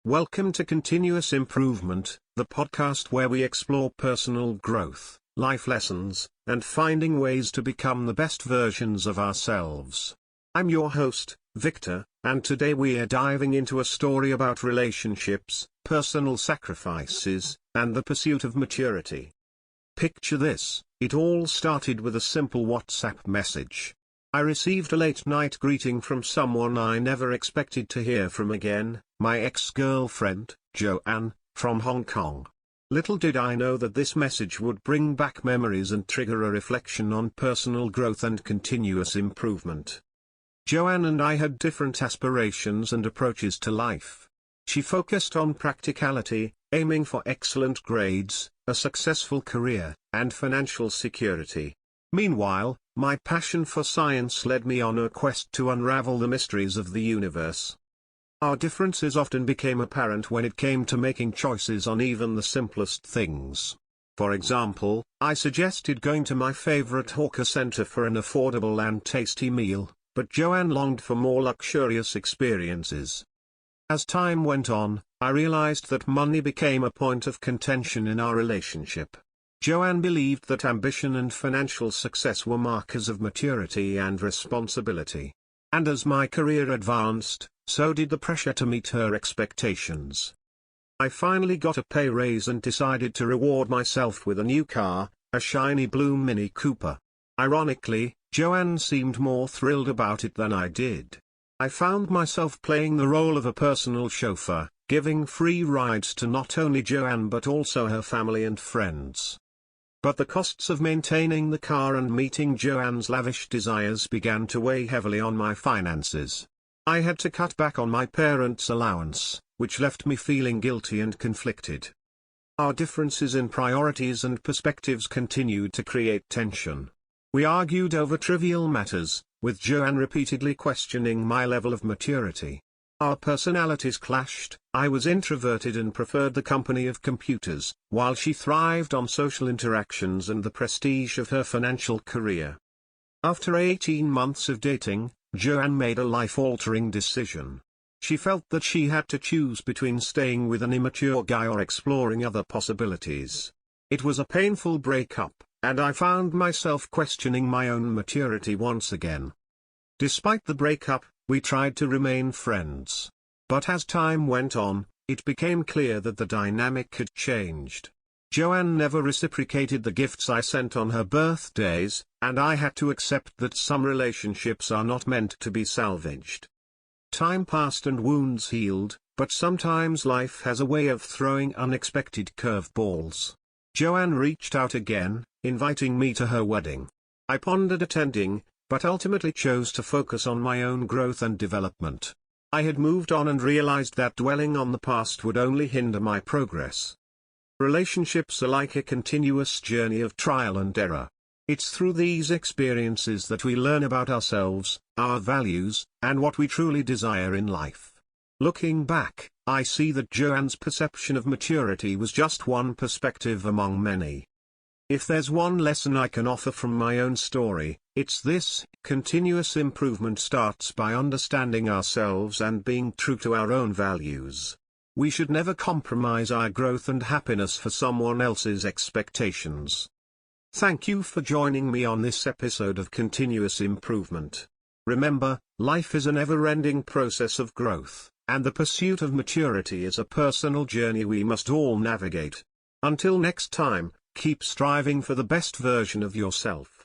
Welcome to Continuous Improvement, the podcast where we explore personal growth, life lessons, and finding ways to become the best versions of ourselves. I'm your host, Victor, and today we are diving into a story about relationships, personal sacrifices, and the pursuit of maturity. Picture this: it all started with a simple WhatsApp message. I received a late-night greeting from someone I never expected to hear from again, my ex-girlfriend, Joanne, from Hong Kong. Little did I know that this message would bring back memories and trigger a reflection on personal growth and continuous improvement. Joanne and I had different aspirations and approaches to life. She focused on practicality, aiming for excellent grades, a successful career, and financial security. Meanwhile, my passion for science led me on a quest to unravel the mysteries of the universe. Our differences often became apparent when it came to making choices on even the simplest things. For example, I suggested going to my favorite hawker center for an affordable and tasty meal, but Joanne longed for more luxurious experiences. As time went on, I realized that money became a point of contention in our relationship. Joanne believed that ambition and financial success were markers of maturity and responsibility. And as my career advanced, so did the pressure to meet her expectations. I finally got a pay raise and decided to reward myself with a new car, a shiny blue Mini Cooper. Ironically, Joanne seemed more thrilled about it than I did. I found myself playing the role of a personal chauffeur, giving free rides to not only Joanne but also her family and friends. But the costs of maintaining the car and meeting Joanne's lavish desires began to weigh heavily on my finances. I had to cut back on my parents' allowance, which left me feeling guilty and conflicted. Our differences in priorities and perspectives continued to create tension. We argued over trivial matters, with Joanne repeatedly questioning my level of maturity. Our personalities clashed. I was introverted and preferred the company of computers, while she thrived on social interactions and the prestige of her financial career. After 18 months of dating, Joanne made a life-altering decision. She felt that she had to choose between staying with an immature guy or exploring other possibilities. It was a painful breakup, and I found myself questioning my own maturity once again. Despite the breakup, we tried to remain friends. But as time went on, it became clear that the dynamic had changed. Joanne never reciprocated the gifts I sent on her birthdays, and I had to accept that some relationships are not meant to be salvaged. Time passed and wounds healed, but sometimes life has a way of throwing unexpected curveballs. Joanne reached out again, inviting me to her wedding. I pondered attending, but ultimately chose to focus on my own growth and development. I had moved on and realized that dwelling on the past would only hinder my progress. Relationships are like a continuous journey of trial and error. It's through these experiences that we learn about ourselves, our values, and what we truly desire in life. Looking back, I see that Joanne's perception of maturity was just one perspective among many. If there's one lesson I can offer from my own story, it's this: continuous improvement starts by understanding ourselves and being true to our own values. We should never compromise our growth and happiness for someone else's expectations. Thank you for joining me on this episode of Continuous Improvement. Remember, life is a never-ending process of growth, and the pursuit of maturity is a personal journey we must all navigate. Until next time, keep striving for the best version of yourself.